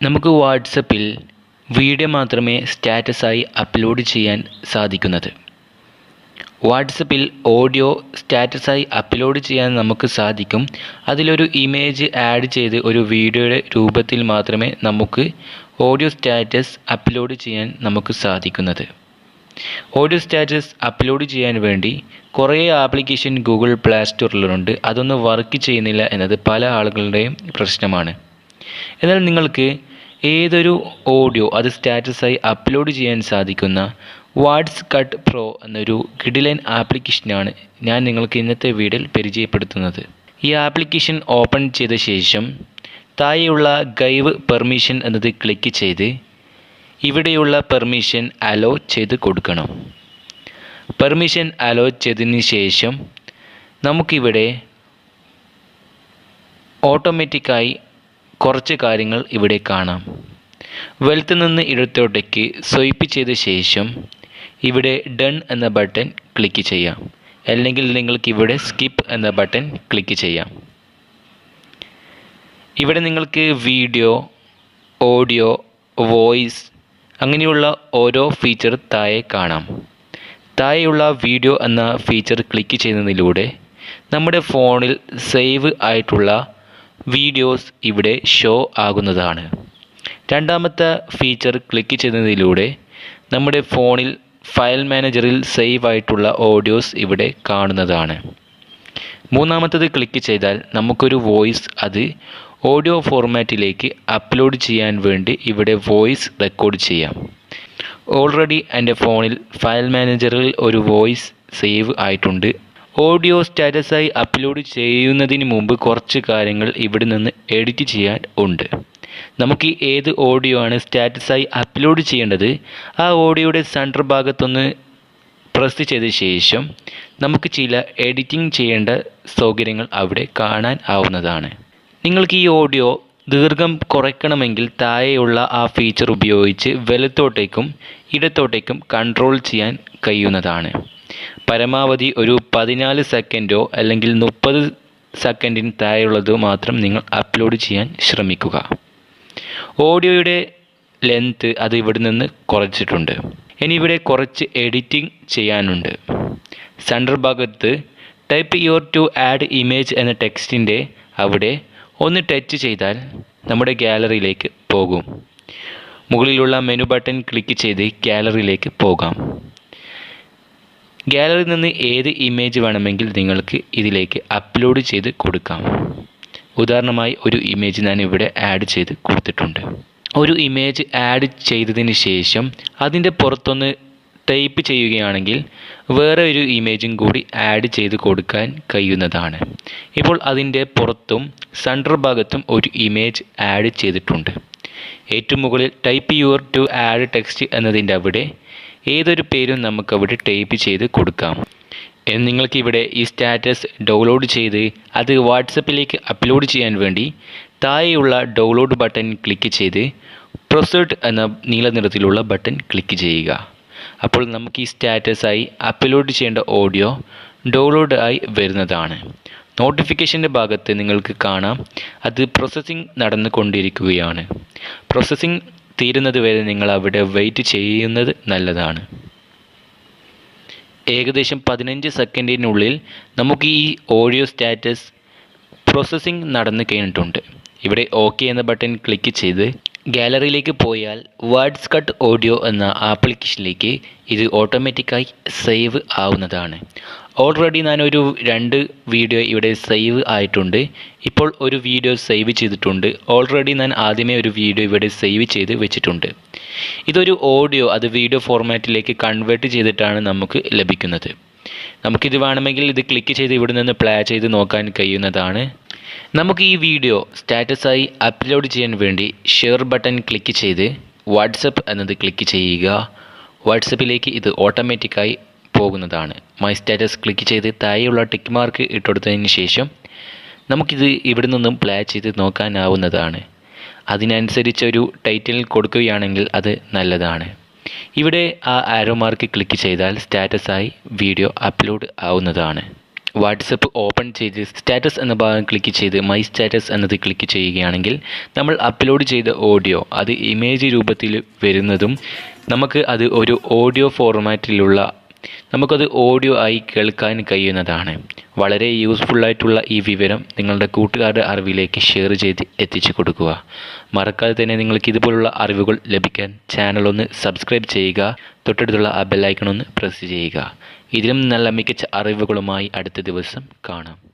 നമുക്ക് വാട്സപ്പിൽ വീഡിയോ മാത്രമേ സ്റ്റാറ്റസായി അപ്ലോഡ് ചെയ്യാൻ സാധിക്കുന്നത്. വാട്സപ്പിൽ ഓഡിയോ സ്റ്റാറ്റസായി അപ്ലോഡ് ചെയ്യാൻ നമുക്ക് സാധിക്കും. അതിലൊരു ഇമേജ് ആഡ് ചെയ്ത് ഒരു വീഡിയോയുടെ രൂപത്തിൽ മാത്രമേ നമുക്ക് ഓഡിയോ സ്റ്റാറ്റസ് അപ്ലോഡ് ചെയ്യാൻ നമുക്ക് സാധിക്കുന്നത്. ഓഡിയോ സ്റ്റാറ്റസ് അപ്ലോഡ് ചെയ്യാൻ വേണ്ടി കുറേ ആപ്ലിക്കേഷൻ ഗൂഗിൾ പ്ലേ സ്റ്റോറിലുണ്ട്. അതൊന്നും വർക്ക് ചെയ്യുന്നില്ല എന്നത് പല ആളുകളുടെയും പ്രശ്നമാണ്. എന്നാൽ നിങ്ങൾക്ക് ഏതൊരു ഓഡിയോ അത് സ്റ്റാറ്റസായി അപ്ലോഡ് ചെയ്യാൻ സാധിക്കുന്ന വാട്സ് കട്ട് പ്രോ എന്നൊരു കിടിലൻ ആപ്ലിക്കേഷനാണ് ഞാൻ നിങ്ങൾക്ക് ഇന്നത്തെ വീഡിയോയിൽ പരിചയപ്പെടുത്തുന്നത്. ഈ ആപ്ലിക്കേഷൻ ഓപ്പൺ ചെയ്ത ശേഷം താഴെയുള്ള ഗൈവ് പെർമിഷൻ എന്നത് ക്ലിക്ക് ചെയ്ത് ഇവിടെയുള്ള പെർമിഷൻ അലോ ചെയ്ത് കൊടുക്കണം. പെർമിഷൻ അലോ ചെയ്തതിന് ശേഷം നമുക്കിവിടെ ഓട്ടോമാറ്റിക്കായി കുറച്ച് കാര്യങ്ങൾ ഇവിടെ കാണാം. വലത്ത് നിന്ന് ഇടത്തോട്ടേക്ക് സ്വൈപ്പ് ചെയ്ത ശേഷം ഇവിടെ ഡൺ എന്ന ബട്ടൺ ക്ലിക്ക് ചെയ്യാം. അല്ലെങ്കിൽ നിങ്ങൾക്ക് ഇവിടെ സ്കിപ്പ് എന്ന ബട്ടൺ ക്ലിക്ക് ചെയ്യാം. ഇവിടെ നിങ്ങൾക്ക് വീഡിയോ, ഓഡിയോ, വോയിസ് അങ്ങനെയുള്ള ഓരോ ഫീച്ചർ താഴെ കാണാം. താഴെയുള്ള വീഡിയോ എന്ന ഫീച്ചർ ക്ലിക്ക് ചെയ്യുന്നതിലൂടെ നമ്മുടെ ഫോണിൽ സേവ് ആയിട്ടുള്ള വീഡിയോസ് ഇവിടെ ഷോ ആകുന്നതാണ്. രണ്ടാമത്തെ ഫീച്ചർ ക്ലിക്ക് ചെയ്യുന്നതിലൂടെ നമ്മുടെ ഫോണിൽ ഫയൽ മാനേജറിൽ സേവ് ആയിട്ടുള്ള ഓഡിയോസ് ഇവിടെ കാണുന്നതാണ്. മൂന്നാമത്തത് ക്ലിക്ക് ചെയ്താൽ നമുക്കൊരു വോയിസ് അത് ഓഡിയോ ഫോർമാറ്റിലേക്ക് അപ്ലോഡ് ചെയ്യാൻ വേണ്ടി ഇവിടെ വോയിസ് റെക്കോർഡ് ചെയ്യാം. ഓൾറെഡി എൻ്റെ ഫോണിൽ ഫയൽ മാനേജറിൽ ഒരു വോയിസ് സേവ് ആയിട്ടുണ്ട്. ഓഡിയോ സ്റ്റാറ്റസായി അപ്ലോഡ് ചെയ്യുന്നതിന് മുമ്പ് കുറച്ച് കാര്യങ്ങൾ ഇവിടെ നിന്ന് എഡിറ്റ് ചെയ്യാൻ ഉണ്ട്. നമുക്ക് ഏത് ഓഡിയോ ആണ് സ്റ്റാറ്റസായി അപ്ലോഡ് ചെയ്യേണ്ടത് ആ ഓഡിയോയുടെ സെൻറ്റർ ഭാഗത്തൊന്ന് പ്രസ് ചെയ്ത ശേഷം നമുക്ക് ചില എഡിറ്റിംഗ് ചെയ്യേണ്ട സൗകര്യങ്ങൾ അവിടെ കാണാൻ ആവുന്നതാണ്. നിങ്ങൾക്ക് ഈ ഓഡിയോ ദീർഘം കുറയ്ക്കണമെങ്കിൽ താഴെയുള്ള ആ ഫീച്ചർ ഉപയോഗിച്ച് വലത്തോട്ടേക്കും ഇടത്തോട്ടേക്കും കൺട്രോൾ ചെയ്യാൻ കഴിയുന്നതാണ്. പരമാവധി ഒരു 14 സെക്കൻഡോ അല്ലെങ്കിൽ 30 സെക്കൻഡിന് താഴെയുള്ളത് മാത്രം നിങ്ങൾ അപ്ലോഡ് ചെയ്യാൻ ശ്രമിക്കുക. ഓഡിയോയുടെ ലെങ്ത്ത് അത് ഇവിടെ നിന്ന് കുറച്ചിട്ടുണ്ട്. ഇനി ഇവിടെ കുറച്ച് എഡിറ്റിംഗ് ചെയ്യാനുണ്ട്. സെൻറ്റർ ഭാഗത്ത് type your to add image എന്ന ടെക്സ്റ്റിൻ്റെ അവിടെ ഒന്ന് ടച്ച് ചെയ്താൽ നമ്മുടെ ഗാലറിയിലേക്ക് പോകും. മുകളിലുള്ള മെനു ബട്ടൺ ക്ലിക്ക് ചെയ്ത് ഗാലറിയിലേക്ക് പോകാം. ഗാലറിയിൽ നിന്ന് ഏത് ഇമേജ് വേണമെങ്കിൽ നിങ്ങൾക്ക് ഇതിലേക്ക് അപ്ലോഡ് ചെയ്ത് കൊടുക്കാം. ഉദാഹരണമായി ഒരു ഇമേജ് ഞാൻ ഇവിടെ ആഡ് ചെയ്ത് കൊടുത്തിട്ടുണ്ട്. ഒരു ഇമേജ് ആഡ് ചെയ്തതിന് ശേഷം അതിൻ്റെ പുറത്തൊന്ന് ടൈപ്പ് ചെയ്യുകയാണെങ്കിൽ വേറെ ഒരു ഇമേജും കൂടി ആഡ് ചെയ്ത് കൊടുക്കാൻ കഴിയുന്നതാണ്. ഇപ്പോൾ അതിൻ്റെ പുറത്തും സെൻറ്റർ ഭാഗത്തും ഒരു ഇമേജ് ആഡ് ചെയ്തിട്ടുണ്ട്. ഏറ്റവും മുകളിൽ type your to add text എന്നതിൻ്റെ അവിടെ ഏതൊരു പേരും നമുക്കവിടെ ടൈപ്പ് ചെയ്ത് കൊടുക്കാം. നിങ്ങൾക്കിവിടെ ഈ സ്റ്റാറ്റസ് ഡൗൺലോഡ് ചെയ്ത് അത് വാട്സപ്പിലേക്ക് അപ്ലോഡ് ചെയ്യാൻ വേണ്ടി താഴെയുള്ള ഡൗൺലോഡ് ബട്ടൺ ക്ലിക്ക് ചെയ്ത് പ്രൊസീഡ് എന്ന നീല നിറത്തിലുള്ള ബട്ടൺ ക്ലിക്ക് ചെയ്യുക. അപ്പോൾ നമുക്ക് ഈ സ്റ്റാറ്റസായി അപ്ലോഡ് ചെയ്യേണ്ട ഓഡിയോ ഡൗൺലോഡ് ആയി വരുന്നതാണ്. നോട്ടിഫിക്കേഷൻ്റെ ഭാഗത്ത് നിങ്ങൾക്ക് കാണാം അത് പ്രോസസ്സിംഗ് നടന്നുകൊണ്ടിരിക്കുകയാണ്. പ്രോസസ്സിംഗ് തീരുന്നത് വരെ നിങ്ങൾ അവിടെ വെയിറ്റ് ചെയ്യുന്നത് നല്ലതാണ്. ഏകദേശം 15 സെക്കൻഡിനുള്ളിൽ നമുക്ക് ഈ ഓഡിയോ സ്റ്റാറ്റസ് പ്രോസസ്സിംഗ് നടന്നു കഴിഞ്ഞിട്ടുണ്ട്. ഇവിടെ ഓക്കെ എന്ന ബട്ടൺ ക്ലിക്ക് ചെയ്ത് ഗാലറിയിലേക്ക് പോയാൽ വാട്സ് കട്ട് ഓഡിയോ എന്ന ആപ്ലിക്കേഷനിലേക്ക് ഇത് ഓട്ടോമാറ്റിക്കായി സേവ് ആവുന്നതാണ്. ഓൾറെഡി ഞാനൊരു 2 വീഡിയോ ഇവിടെ സേവ് ആയിട്ടുണ്ട്. ഇപ്പോൾ ഒരു വീഡിയോ സേവ് ചെയ്തിട്ടുണ്ട്. ഓൾറെഡി ഞാൻ ആദ്യമേ ഒരു വീഡിയോ ഇവിടെ സേവ് ചെയ്ത് വെച്ചിട്ടുണ്ട്. ഇതൊരു ഓഡിയോ അത് വീഡിയോ ഫോർമാറ്റിലേക്ക് കൺവേർട്ട് ചെയ്തിട്ടാണ് നമുക്ക് ലഭിക്കുന്നത്. നമുക്കിത് വേണമെങ്കിൽ ഇത് ക്ലിക്ക് ചെയ്ത് ഇവിടെ നിന്ന് പ്ലേ ചെയ്ത് നോക്കാൻ കഴിയുന്നതാണ്. നമുക്ക് ഈ വീഡിയോ സ്റ്റാറ്റസായി അപ്ലോഡ് ചെയ്യാൻ വേണ്ടി ഷെയർ ബട്ടൺ ക്ലിക്ക് ചെയ്ത് വാട്സപ്പ് എന്നത് ക്ലിക്ക് ചെയ്യുക. വാട്സപ്പിലേക്ക് ഇത് ഓട്ടോമാറ്റിക്കായി പോകുന്നതാണ്. മൈ സ്റ്റാറ്റസ് ക്ലിക്ക് ചെയ്ത് താഴെയുള്ള ടിക്ക് മാർക്ക് ഇട്ടുകൊടുത്തതിന് ശേഷം നമുക്കിത് ഇവിടെ നിന്നും പ്ലേ ചെയ്ത് നോക്കാനാവുന്നതാണ്. അതിനനുസരിച്ച് ഒരു ടൈറ്റിൽ കൊടുക്കുകയാണെങ്കിൽ അത് നല്ലതാണ്. ഇവിടെ ആ ആരോ മാർക്ക് ക്ലിക്ക് ചെയ്താൽ സ്റ്റാറ്റസായി വീഡിയോ അപ്ലോഡ് ആവുന്നതാണ്. വാട്സപ്പ് ഓപ്പൺ ചെയ്ത് സ്റ്റാറ്റസ് എന്ന ഭാഗം ക്ലിക്ക് ചെയ്ത് മൈ സ്റ്റാറ്റസ് എന്നത് ക്ലിക്ക് ചെയ്യുകയാണെങ്കിൽ നമ്മൾ അപ്ലോഡ് ചെയ്ത ഓഡിയോ അത് ഇമേജ് രൂപത്തിൽ വരുന്നതും നമുക്ക് അത് ഒരു ഓഡിയോ ഫോർമാറ്റിലുള്ള നമുക്കത് ഓഡിയോ ആയി കേൾക്കാൻ കഴിയുന്നതാണ്. വളരെ യൂസ്ഫുള്ളായിട്ടുള്ള ഈ വിവരം നിങ്ങളുടെ കൂട്ടുകാരുടെ അറിവിലേക്ക് ഷെയർ ചെയ്ത് എത്തിച്ചു കൊടുക്കുക. മറക്കാതെ തന്നെ നിങ്ങൾക്ക് ഇതുപോലുള്ള അറിവുകൾ ലഭിക്കാൻ ചാനൽ ഒന്ന് സബ്സ്ക്രൈബ് ചെയ്യുക. തൊട്ടടുത്തുള്ള ആ ബെല്ലൈക്കൺ ഒന്ന് പ്രസ് ചെയ്യുക. ഇതിലും നല്ല മികച്ച അറിവുകളുമായി അടുത്ത ദിവസം കാണാം.